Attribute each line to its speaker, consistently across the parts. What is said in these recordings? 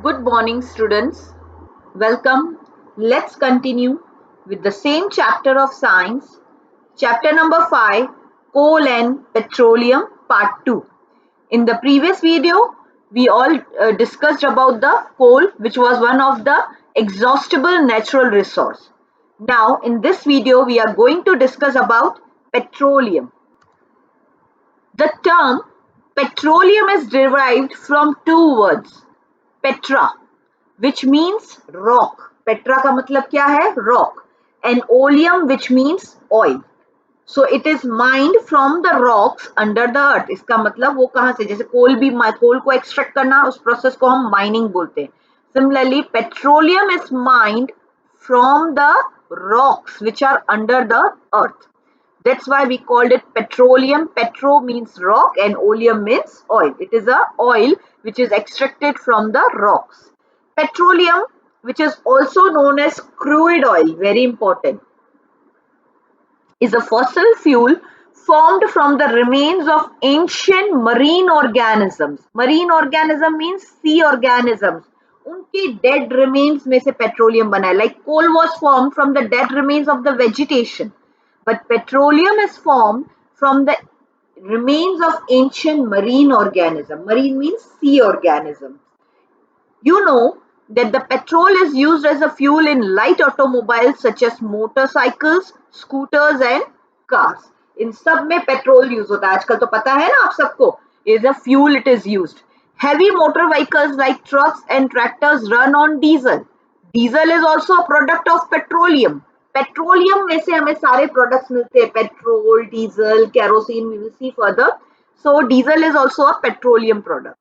Speaker 1: Good morning, students. Welcome. Let's continue with the same chapter of science, chapter number 5, Coal and Petroleum, part 2. In the previous video, we all discussed about the coal, which was one of the exhaustible natural resource. Now, in this video, we are going to discuss about petroleum. The term petroleum is derived from two words, petra, which means rock. Petra का मतलब क्या है? Rock. And oleum, which means oil. So it is mined from the rocks under the earth. इसका मतलब वो कहाँ से, जैसे कोल को extract करना, उस process को हम mining बोलते हैं. Similarly, petroleum is mined from the rocks which are under the earth. That's why we called it petroleum. Petro means rock and oleum means oil. It is a oil which is extracted from the rocks. Petroleum, which is also known as crude oil, very important, is a fossil fuel formed from the remains of ancient marine organisms. Marine organism means sea organisms. उनके dead remains में से petroleum बना है. Like coal was formed from the dead remains of the vegetation, but petroleum is formed from the remains of ancient marine organism. Marine means sea organism. You know that the petrol is used as a fuel in light automobiles such as motorcycles, scooters and cars. इन सब में petrol use होता है. आजकल तो पता है ना आप सबको. Is a fuel it is used. Heavy motor vehicles like trucks and tractors run on diesel. Diesel is also a product of petroleum. Petroleum में से हमें सारे products मिलते हैं. Petrol, diesel, kerosene. We will see further. So diesel is also a petroleum product.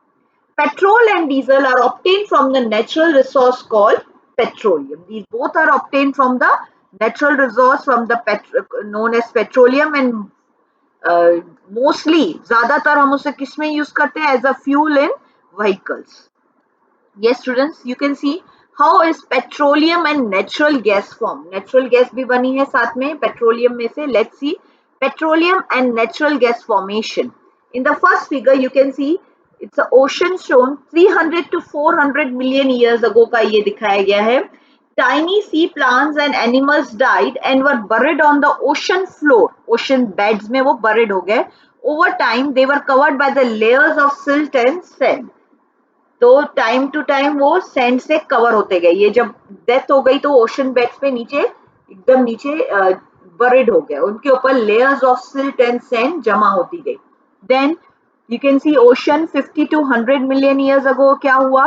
Speaker 1: Petrol and diesel are obtained from the natural resource called petroleum. These both are obtained from the natural resource from the known as petroleum, and mostly ज़्यादातर हम उसे किस में use करते हैं? As a fuel in vehicles. Yes, students, you can see how is petroleum and natural gas formed. Natural gas भी बनी है साथ में petroleum में से. Let's see petroleum and natural gas formation. In the first figure, you can see it's an ocean shown 300 to 400 million years ago का ये दिखाया गया है. Tiny sea plants and animals died and were buried on the ocean floor. Ocean beds में वो buried हो गए. Over time, they were covered by the layers of silt and sand. तो टाइम टू टाइम वो sand से cover होते गए. ये जब डेथ हो गई तो ओशन बेड्स पे नीचे एकदम नीचे बरिड हो गए. उनके ऊपर layers of silt and sand जमा होती गई. Then you can see ocean 50 to 100 million years ago क्या हुआ.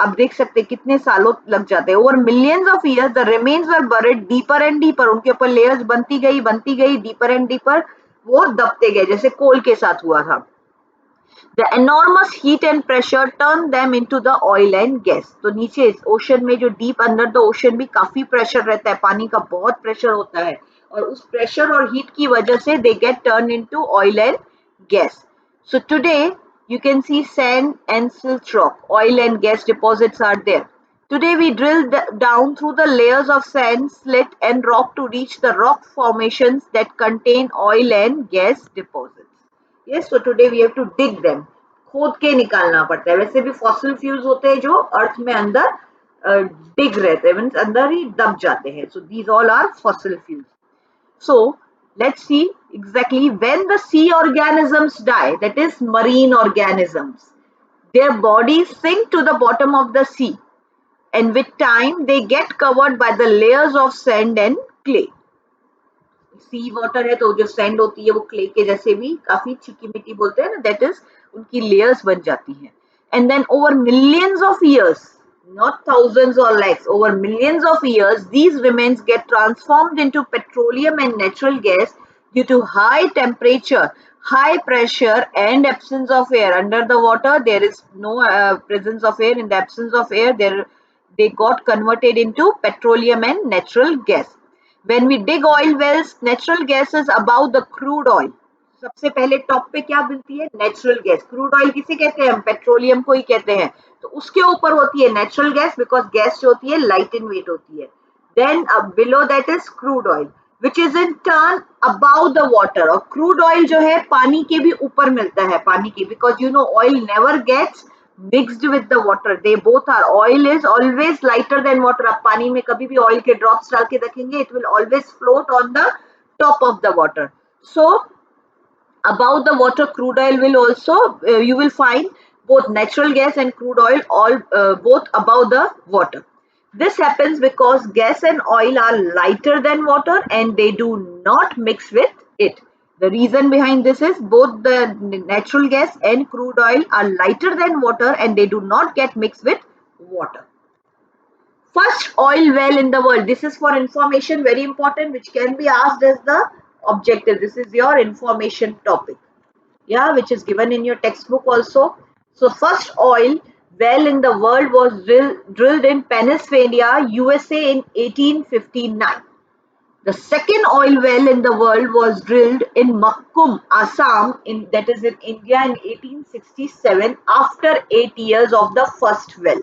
Speaker 1: आप देख सकते कितने सालों लग जाते हैं. Over millions of years the remains were buried deeper and deeper. उनके ऊपर लेयर्स बनती गई डीपर एंड डीपर. वो दबते गए जैसे कोल के साथ हुआ था. The enormous heat and pressure turn them into the oil and gas. तो नीचे ओशन में जो डीप अंडर द ओशन भी काफी प्रेशर रहता है. पानी का बहुत प्रेशर होता है और उस प्रेशर और हीट की वजह से they get turned into oil and gas. So today you can see sand and silt rock. Oil and gas deposits are there. Today we drill down through the layers of sand, slit and rock to reach the rock formations that contain oil and gas deposits. Yes, so today we have to dig them. खोद के निकालना पड़ता है. वैसे भी fossil fuels होते हैं जो अर्थ में अंदर डिग रहते हैं, मींस अंदर ही दब जाते हैं. So these all are fossil fuels. So let's see exactly when the sea organisms die, that is marine organisms, their bodies sink to the bottom of the sea, and with time they get covered by the layers of sand and clay. Sea water है तो जो sand होती है वो clay के जैसे भी काफी चिकी मिट्टी बोलते हैं ना, दैट इज उनकी लेयर्स बन जाती हैं. And then over millions of years, not thousands or lakhs, over millions of years, these remains get transformed into petroleum and natural gas due to high temperature, high pressure and absence of air. Under the water there is no presence of air. In the absence of air, they got converted into petroleum and natural gas. When we dig oil wells, natural gas is above the crude oil. सबसे पहले top पे क्या मिलती है? Natural gas. Crude oil किसे कहते हैं? हम पेट्रोलियम को ही कहते हैं. तो उसके ऊपर होती है नेचुरल गैस, बिकॉज गैस जो होती है लाइट इन वेट होती है. Then below that is crude oil which is in turn above the water. और क्रूड ऑयल जो है पानी के भी ऊपर मिलता है, पानी के, because you know oil never gets mixed with the water. They both are. Oil is always lighter than water. आप पानी में कभी भी oil के drops डाल के रखेंगे, it will always float on the top of the water. So above the water, crude oil will also, you will find both natural gas and crude oil all both above the water. This happens because gas and oil are lighter than water and they do not mix with it. The reason behind this is both the natural gas and crude oil are lighter than water and they do not get mixed with water. First oil well in the world. This is for information, very important, which can be asked as the objective. This is your information topic, yeah, which is given in your textbook also. So first oil well in the world was drilled in Pennsylvania, USA in 1859. The second oil well in the world was drilled in Makkum, Assam, that is in India in 1867 after 8 years of the first well.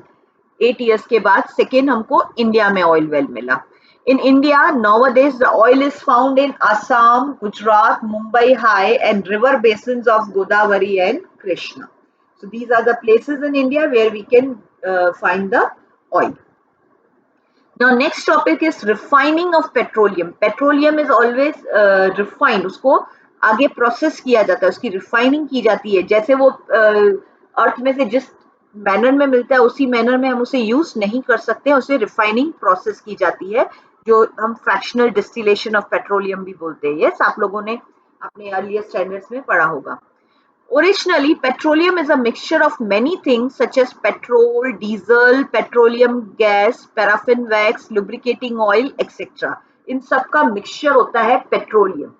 Speaker 1: 8 years के बाद second हमको India में oil well मिला. In India, nowadays the oil is found in Assam, Gujarat, Mumbai High and river basins of Godavari and Krishna. So these are the places in India where we can find the oil. Now next topic is refining of petroleum. Petroleum is always refined. उसको आगे process किया जाता है, उसकी refining की जाती है. जैसे वो अर्थ में से जिस मैनर में मिलता है उसी मैनर में हम उसे यूज नहीं कर सकते, उसे रिफाइनिंग प्रोसेस की जाती है, जो हम फ्रैक्शनल डिस्टिलेशन ऑफ पेट्रोलियम भी बोलते हैं. यस, आप लोगों ने अपने अर्लियर स्टैंडर्ड्स में पढ़ा होगा. Originally, petroleum is a mixture of many things such as petrol, diesel, petroleum gas, paraffin wax, lubricating oil, etc. इन सब का मिक्सचर होता है पेट्रोलियम.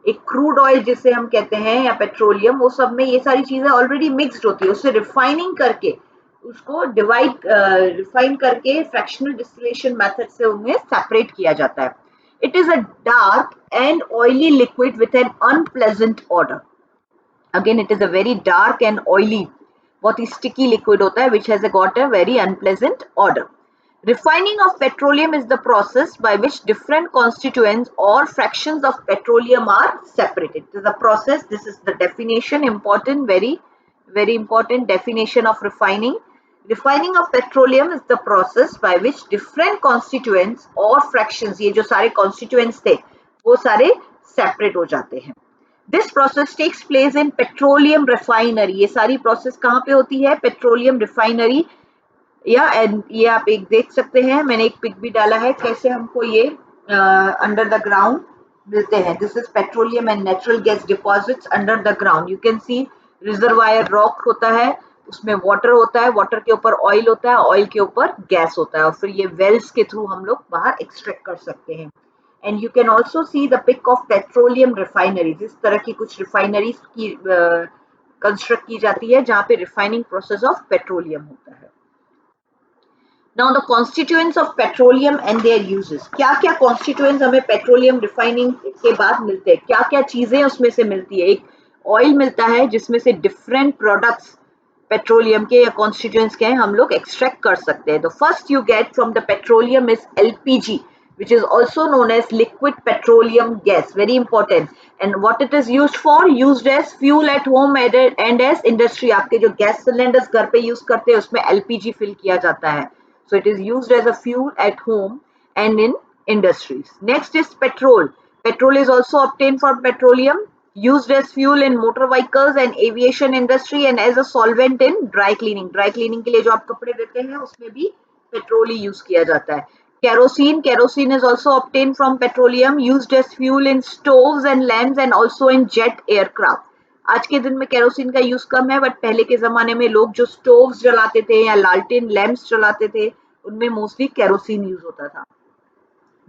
Speaker 1: एक क्रूड ऑयल जिसे हम कहते हैं या पेट्रोलियम, वो सब में ये सारी चीजें ऑलरेडी मिक्स्ड होती है. उससे रिफाइनिंग करके उसको रिफाइन करके फ्रैक्शनल डिस्टिलेशन मेथड से उन्हें सेपरेट किया जाता है. It is a dark and oily liquid with an unpleasant order. Again, it is a very dark and oily, बहुत ही sticky liquid होता है, which has got a very unpleasant odor. Refining of petroleum is the process by which different constituents or fractions of petroleum are separated. It is a process. This is the definition, important, very important definition of refining. Refining of petroleum is the process by which different constituents or fractions, ये जो सारे constituents थे, वो सारे separate हो जाते हैं. This process takes place in petroleum refinery. ये सारी process कहाँ पे होती है? Petroleum refinery. एंड ये आप एक देख सकते हैं, मैंने एक पिक भी डाला है कैसे हमको ये अंडर द ग्राउंड मिलते हैं. This is petroleum and natural gas deposits under the ground. You can C reservoir rock होता है, उसमें वाटर होता है, वाटर के ऊपर ऑयल होता है, ऑयल के ऊपर गैस होता है, और फिर ये वेल्स के थ्रू हम लोग बाहर एक्सट्रैक्ट कर सकते हैं. And you can also see the pic of petroleum refineries. इस तरह की कुछ रिफाइनरीज की कंस्ट्रक्ट की जाती है जहाँ पे रिफाइनिंग प्रोसेस ऑफ पेट्रोलियम होता है. Now the constituents of petroleum and their uses. क्या क्या constituents हमें पेट्रोलियम रिफाइनिंग के बाद मिलते हैं, क्या क्या चीजें उसमें से मिलती है. एक ऑयल मिलता है जिसमें से डिफरेंट प्रोडक्ट्स पेट्रोलियम के या constituents के हम लोग एक्सट्रैक्ट कर सकते हैं. The first you get from the petroleum is LPG, which is also known as liquid petroleum gas. Very important. And what it is used for? Used as fuel at home and as industry. आपके जो gas cylinders घर पे use करते हैं उसमें LPG fill किया जाता है. So it is used as a fuel at home and in industries. Next is petrol. Petrol is also obtained from petroleum, used as fuel in motor vehicles and aviation industry and as a solvent in dry cleaning. Dry cleaning के लिए जो आप कपड़े देते हैं उसमें भी petrol ही use किया जाता है. Kerosene. Kerosene is also obtained from petroleum, used as fuel in stoves and lamps and also in jet aircraft. आज के दिन में केरोसिन का यूज कम है, बट पहले के जमाने में लोग जो स्टोव्स जलाते थे या लालटेन लैंप्स जलाते थे उनमें मोस्टली केरोसिन यूज होता था.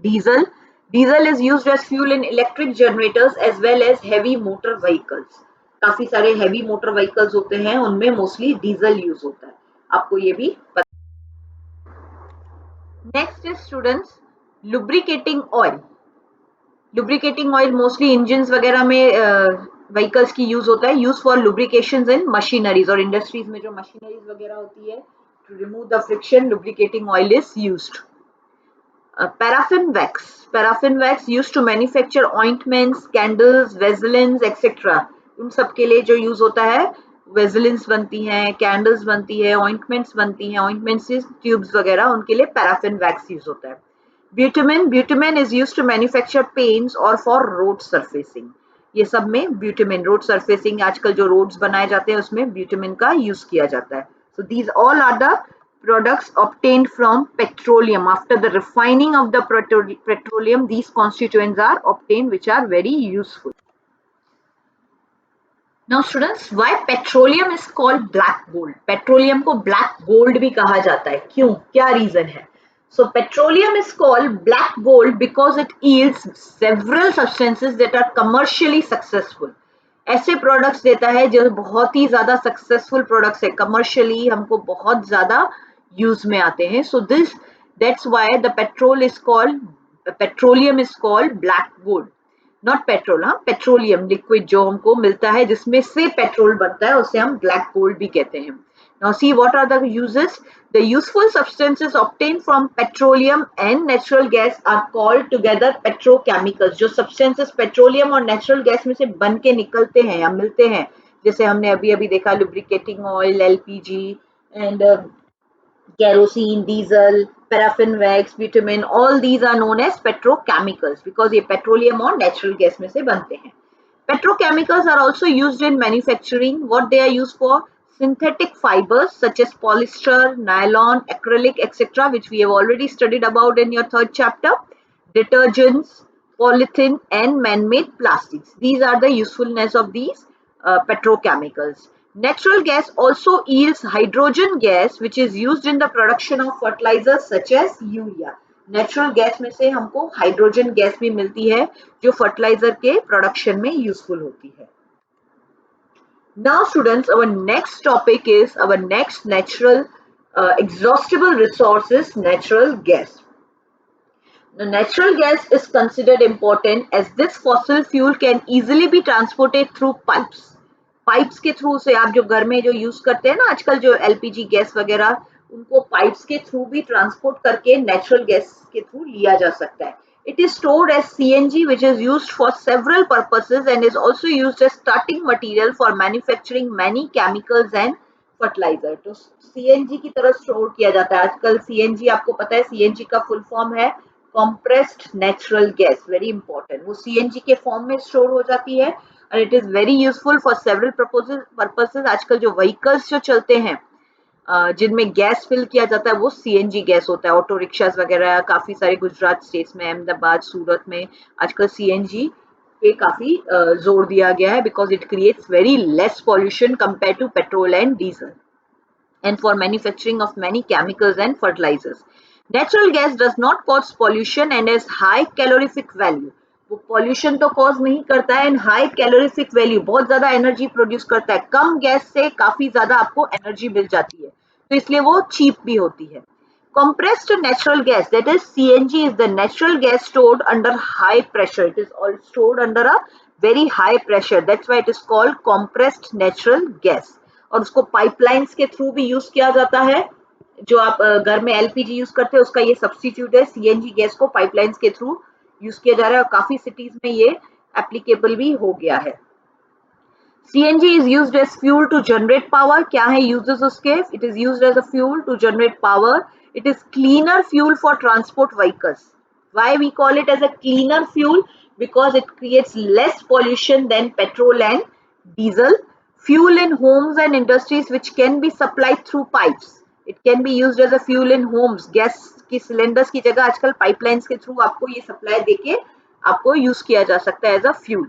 Speaker 1: Diesel. Diesel is used as fuel in electric generators as well as heavy motor vehicles. काफी सारे हैवी मोटर व्हीकल्स होते हैं उनमें मोस्टली डीजल यूज होता है, आपको ये भी पता. Next is students lubricating oil. Lubricating oil mostly engines वगैरह में व्हीकल्स की यूज होता है. Use for lubrications in machineries, और इंडस्ट्रीज में जो मशीनरीज वगैरह होती है to remove the friction, lubricating oil is used. Paraffin wax. Paraffin wax used to manufacture ointments, candles, vaselines etcetera. उन सब के लिए जो यूज होता है वेजलिन्स बनती हैं, कैंडल्स बनती है, ऑइंटमेंट्स बनती हैं, ऑइंटमेंट्स ट्यूब्स वगैरह, उनके लिए पैराफिन वैक्स यूज होता है। Bitumen is use to manufacture paints और फॉर रोड सरफेसिंग। ये सब में ब्यूटामिन, रोड सरफेसिंग, आजकल जो रोड्स बनाए जाते हैं उसमें ब्यूटामिन का यूज किया जाता है। So these all are the products obtained from petroleum. After the refining of the petroleum, these constituents are obtained, which are very useful. Now students, why petroleum is called black gold? Petroleum को black gold भी कहा जाता है, क्यों, क्या reason है? So petroleum is called black gold because it yields several substances that are commercially successful. ऐसे products देता है जो बहुत ही ज्यादा सक्सेसफुल प्रोडक्ट्स है, कमर्शियली हमको बहुत ज्यादा यूज में आते हैं. So this that's why the petroleum is called black gold. Not petrol, हाँ, पेट्रोलियम लिक्विड जो हमको मिलता है जिसमें से पेट्रोल बनता है उसे हम ब्लैक गोल्ड भी कहते हैं. Now see what are the uses. The useful substances obtained from petroleum and natural gas are called together petrochemicals. जो substances petroleum और natural gas में से बन के निकलते हैं या मिलते हैं, जैसे हमने अभी अभी देखा lubricating oil, LPG and kerosene, diesel, paraffin wax, bitumen, all these are known as petrochemicals because ये petroleum और natural gas में से बनते हैं. Petrochemicals are also used in manufacturing. What they are used for? Synthetic fibers such as polyester, nylon, acrylic, etc., which we have already studied about in your third chapter. Detergents, polythene, and man-made plastics. These are the usefulness of these petrochemicals. Natural gas also yields hydrogen gas, which is used in the production of fertilizers such as urea. Natural gas में से हमको hydrogen gas भी मिलती है जो fertiliser के production में useful होती है. Now students, our next topic is our next natural exhaustible resource is natural gas. The natural gas is considered important as this fossil fuel can easily be transported through pipes. Pipes के through से आप जो घर में जो use करते हैं ना आजकल जो एलपीजी गैस वगैरह, उनको पाइप्स के थ्रू भी ट्रांसपोर्ट करके नेचुरल गैस के थ्रू लिया जा सकता है. It is stored as CNG, which is used for several purposes and is also used as starting material for manufacturing many chemicals and fertilizer. तो CNG की तरह स्टोर किया जाता है. आजकल CNG आपको पता है CNG का फुल फॉर्म है compressed natural gas, very important. वो CNG के फॉर्म में स्टोर हो जाती है and it is very useful for several purposes. आजकल जो व्हीकल्स जो चलते हैं जिनमें गैस फिल किया जाता है वो सीएनजी गैस होता है. ऑटो रिक्शास वगैरह काफी सारे गुजरात स्टेट्स में, अहमदाबाद, सूरत में आजकल सीएनजी पे काफी जोर दिया गया है because it creates very less pollution compare to petrol and diesel and for manufacturing of many chemicals and fertilizers. Natural gas does not cause pollution and has high calorific value. वो pollution तो cause नहीं करता है and high calorific value, बहुत ज्यादा energy produce करता है. कम gas से काफी ज्यादा आपको एनर्जी मिल जाती है, तो इसलिए वो चीप भी होती है. Compressed natural gas, that is CNG, is the natural gas stored under high pressure. It is all stored under a very high pressure. That's why it is called compressed natural gas. और उसको pipelines के through भी use किया जाता है. जो आप घर में एलपीजी यूज करते हैं उसका ये सब्स्टिट्यूट है. सीएनजी गैस को पाइपलाइंस के थ्रू यूज किया जा रहा है और काफी सिटीज में ये एप्लीकेबल भी हो गया है. CNG is used as fuel to generate power. क्या है uses उसके? It is used as a fuel to generate power. It is cleaner fuel for transport vehicles. Why we call it as a cleaner fuel? Because it creates less pollution than petrol and diesel. Fuel in homes and industries which can be supplied through pipes. It can be used as a fuel in homes. Gas की cylinders की जगह आजकल pipelines के through आपको ये supply देके आपको use किया जा सकता है as a fuel.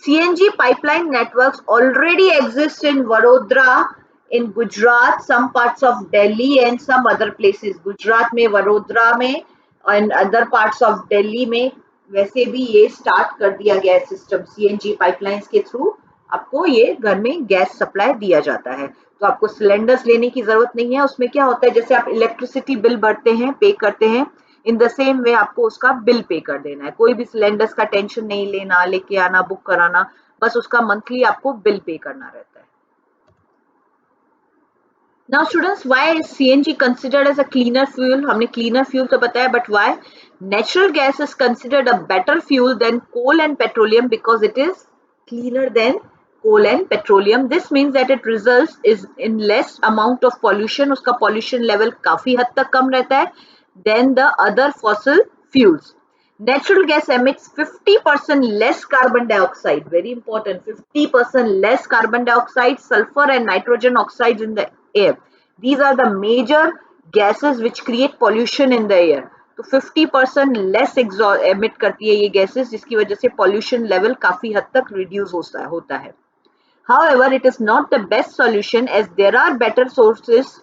Speaker 1: CNG pipeline networks already exist in Vadodara, in Gujarat, some parts of Delhi and some other places. Gujarat में, वडोदरा में and other parts of Delhi में वैसे भी ये स्टार्ट कर दिया गया है सिस्टम. CNG पाइपलाइंस के थ्रू आपको ये घर में गैस सप्लाई दिया जाता है, तो आपको सिलेंडर्स लेने की जरूरत नहीं है. उसमें क्या होता है, जैसे आप इलेक्ट्रिसिटी बिल भरते हैं, पे करते हैं, इन द सेम वे आपको उसका बिल पे कर देना है. कोई भी सिलेंडर्स का टेंशन नहीं लेना, लेके आना, बुक कराना, बस उसका मंथली आपको बिल पे करना रहता है. Now students, why is CNG considered as a cleaner fuel? हमने cleaner fuel तो बताया, but why? Natural gas is considered a better fuel than coal and petroleum because it is cleaner than coal and petroleum. This means that it results is in less amount of pollution. उसका pollution level काफी हद तक कम रहता है than the other fossil fuels. Natural gas emits 50% less carbon dioxide. Very important. 50% less carbon dioxide, sulfur and nitrogen oxides in the air. These are the major gases which create pollution in the air. तो 50% less emit करती है ये gases, जिसकी वजह से pollution level काफी हद तक रिड्यूस होता है. However, it is not the best solution as there are better sources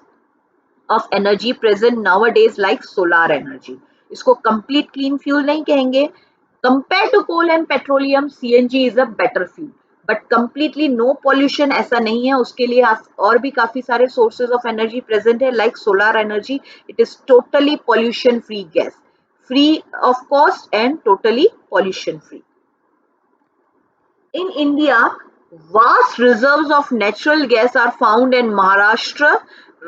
Speaker 1: of energy present nowadays like solar energy. इसको complete clean fuel नहीं कहेंगे. Compared to coal and petroleum, CNG is a better fuel. But completely no pollution ऐसा नहीं है, उसके लिए और भी काफी सारे सोर्सेज ऑफ एनर्जी प्रेजेंट है like solar energy. It is totally pollution free gas, free of cost and totally pollution free. In India, vast reserves of natural gas are found in Maharashtra,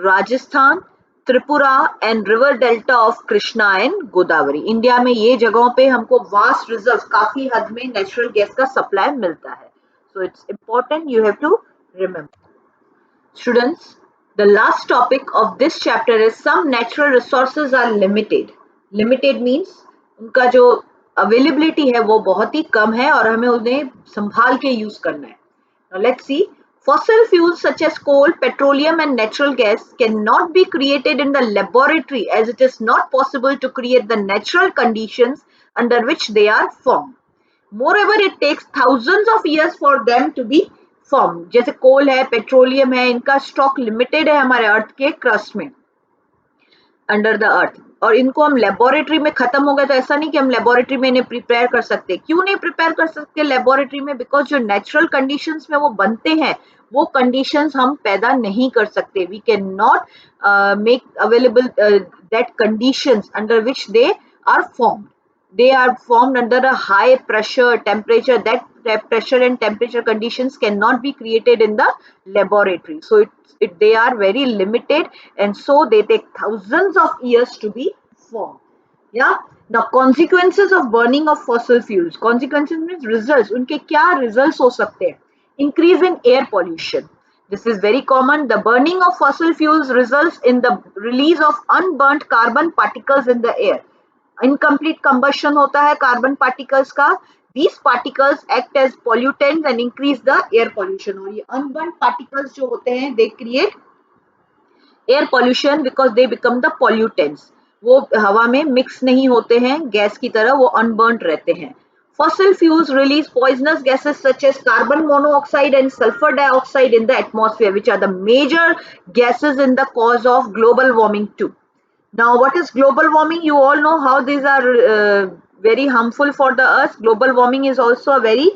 Speaker 1: Rajasthan, Tripura and river delta of Krishna and Godavari. India में ये जगहों पे हमको vast reserve काफी हद में natural gas का supply मिलता है. So it's important, you have to remember. Students, the last topic of this chapter is some natural resources are limited. Limited means उनका जो availability है वो बहुत ही कम है और हमें उन्हें संभाल के यूज करना है. Now let's see. Fossil fuels such as coal, petroleum and natural gas cannot be created in the laboratory as it is not possible to create the natural conditions under which they are formed. Moreover, it takes thousands of years for them to be formed. जैसे कोल है, petroleum है, इनका stock limited है हमारे अर्थ के crust में, under the earth, और इनको हम लेबोरेटरी में खत्म हो गए तो ऐसा नहीं कि हम लेबोरेटरी में इन्हें प्रिपेयर कर सकते. क्यों नहीं प्रिपेयर कर सकते लेबोरेटरी में? बिकॉज जो नेचुरल कंडीशंस में वो बनते हैं वो कंडीशंस हम पैदा नहीं कर सकते. We can not make available that conditions under which they are formed. They are formed under a high pressure temperature. That pressure and temperature conditions cannot be created in the laboratory. So they are very limited and so they take thousands of years to be formed. Yeah. Now consequences of burning of fossil fuels. Consequences means results. उनके क्या results हो सकते हैं? Increase in air pollution. This is very common. The burning of fossil fuels results in the release of unburnt carbon particles in the air. Incomplete combustion होता है carbon particles का. These particles act as pollutants and increase the air pollution. और ये unburn particles जो होते हैं they create air pollution because they become the pollutants. वो हवा में मिक्स नहीं होते हैं गैस की तरह, वो अनबर्न रहते हैं. Fossil fuels release poisonous gases such as carbon monoxide and sulfur dioxide in the atmosphere, which are the major gases in the cause of global warming too. Now, what is global warming? You all know how these are very harmful for the earth. Global warming is also a very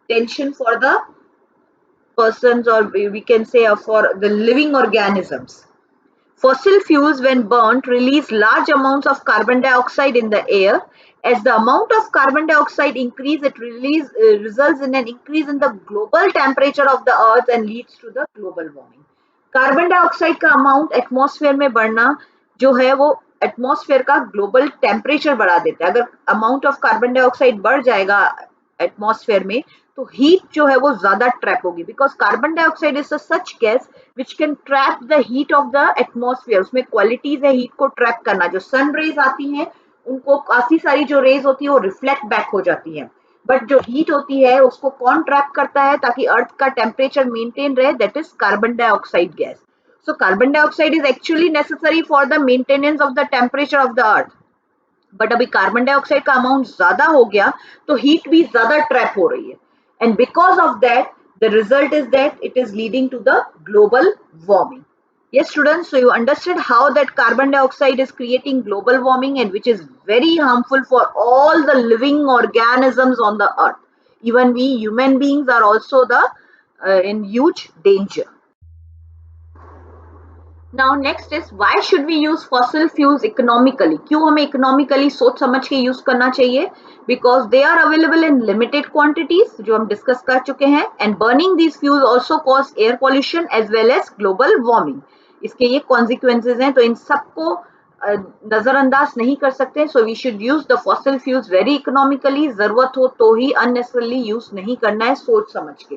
Speaker 1: tension for the persons, or we can say for the living organisms. Fossil fuels, when burnt, release large amounts of carbon dioxide in the air. As the amount of carbon dioxide increase, it results in an increase in the global temperature of the earth and leads to the global warming. Carbon dioxide का amount atmosphere में बढ़ना जो है वो atmosphere का global temperature बढ़ा देता है. अगर अमाउंट ऑफ कार्बन डाइऑक्साइड बढ़ जाएगा एटमॉस्फेयर में तो हीट जो है वो ज्यादा ट्रैप होगी, because carbon dioxide is such gas which can trap the heat of the atmosphere. उसमें क्वालिटीज है हीट को ट्रैप करना. जो सन रेज आती हैं उनको काफी सारी जो रेज होती है वो रिफ्लेक्ट बैक हो जाती है, बट जो हीट होती है उसको कौन ट्रैप करता है ताकि अर्थ का टेम्परेचर मेंटेन रहे? That is carbon dioxide gas. So carbon dioxide is actually necessary for the maintenance of the temperature of the earth. But अभी कार्बन डाइऑक्साइड का अमाउंट ज्यादा हो गया तो हीट भी ज्यादा ट्रैप हो रही है. And because of that, the result is that it is leading to the global warming. Yes, students, so you understood how that carbon dioxide is creating global warming and which is very harmful for all the living organisms on the earth. Even we human beings are also in huge danger. Now next is why should we use fossil fuels economically? क्यों हमें economically सोच समझ के use करना चाहिए? Because they are available in limited quantities, जो हम discuss कर चुके हैं, and burning these fuels also cause air pollution as well as global warming. इसके ये consequences हैं, तो इन सबको नजरअंदाज नहीं कर सकते. So we should use the fossil fuels very economically. जरूरत हो तो ही unnecessarily यूज नहीं करना है, सोच समझ के.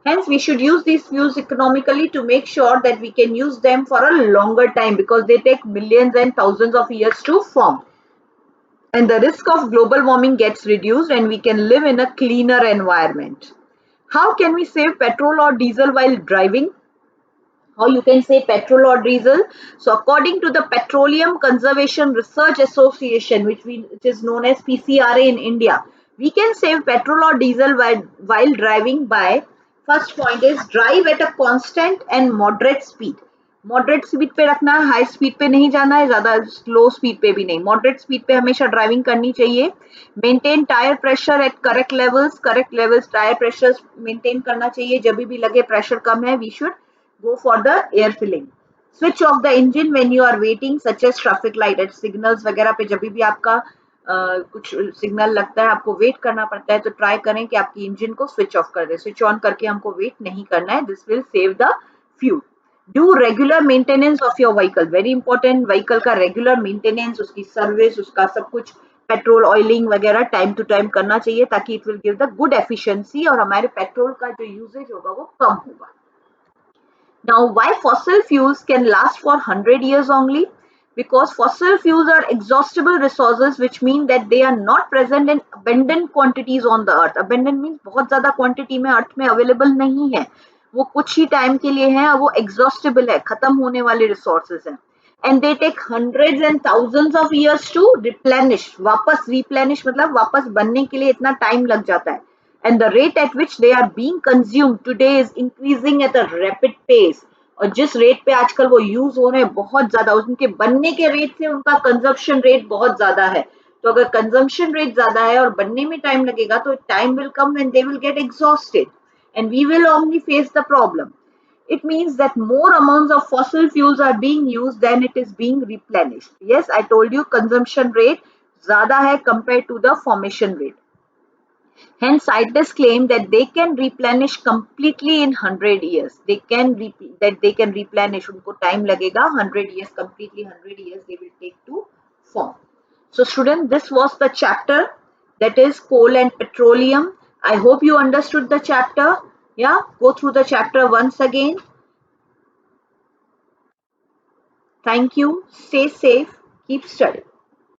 Speaker 1: Hence, we should use these fuels economically to make sure that we can use them for a longer time, because they take millions and thousands of years to form. And the risk of global warming gets reduced and we can live in a cleaner environment. How can we save petrol or diesel while driving? Or you can say petrol or diesel. So according to the Petroleum Conservation Research Association, which is known as PCRA in India, we can save petrol or diesel while driving by, first point is drive at a constant and moderate speed. Moderate speed पे रखना है, high speed पे नहीं जाना है, ज्यादा slow speed पे भी नहीं, मॉडरेट स्पीड पे हमेशा ड्राइविंग करनी चाहिए. Maintain tyre pressure at correct levels tyre pressure maintain करना चाहिए. जब भी लगे प्रेशर कम है, we should go for the air filling. Switch off the engine when you are waiting, such as traffic light at signals वगैरह पे. जब भी आपका कुछ सिग्नल लगता है, आपको वेट करना पड़ता है, तो ट्राई करें कि आपकी इंजन को स्विच ऑफ कर दे. स्विच ऑन करके हमको वेट नहीं करना है. This will save the fuel. Do regular maintenance of your vehicle. Very important. Vehicle का रेगुलर मेंटेनेंस, उसकी सर्विस, उसका सब कुछ, पेट्रोल ऑयलिंग वगैरह टाइम टू टाइम करना चाहिए, ताकि it will give the good efficiency और हमारे पेट्रोल का जो यूजेज होगा वो कम होगा. Now, why fossil fuels can last for 100 years only? Because fossil fuels are exhaustible resources, which mean that they are not present in abundant quantities on the earth. Abundant means बहुत ज़्यादा quantity में अर्थ में available नहीं है. वो कुछ ही time के लिए है और वो exhaustible है, खत्म होने वाले resources हैं. And they take hundreds and thousands of years to replenish. वापस replenish मतलब वापस बनने के लिए इतना time लग जाता है. And the rate at which they are being consumed today is increasing at a rapid pace. और जिस रेट पे आजकल वो यूज हो रहे हैं बहुत ज्यादा, उनके बनने के रेट से उनका कंजम्पशन रेट बहुत ज्यादा है. तो अगर कंजम्पशन रेट ज्यादा है और बनने में टाइम लगेगा, तो time will come when they will get exhausted and we will only face the problem. It means that more amounts of fossil fuels are being used than it is being replenished. Yes, I told you consumption rate ज्यादा है compared to the formation rate. Hence, scientists claim that they can replenish completely in 100 years. They can replenish. उनको time लगेगा 100 years, completely 100 years they will take to form. So, students, this was the chapter, that is coal and petroleum. I hope you understood the chapter. Yeah, go through the chapter once again. Thank you. Stay safe. Keep studying.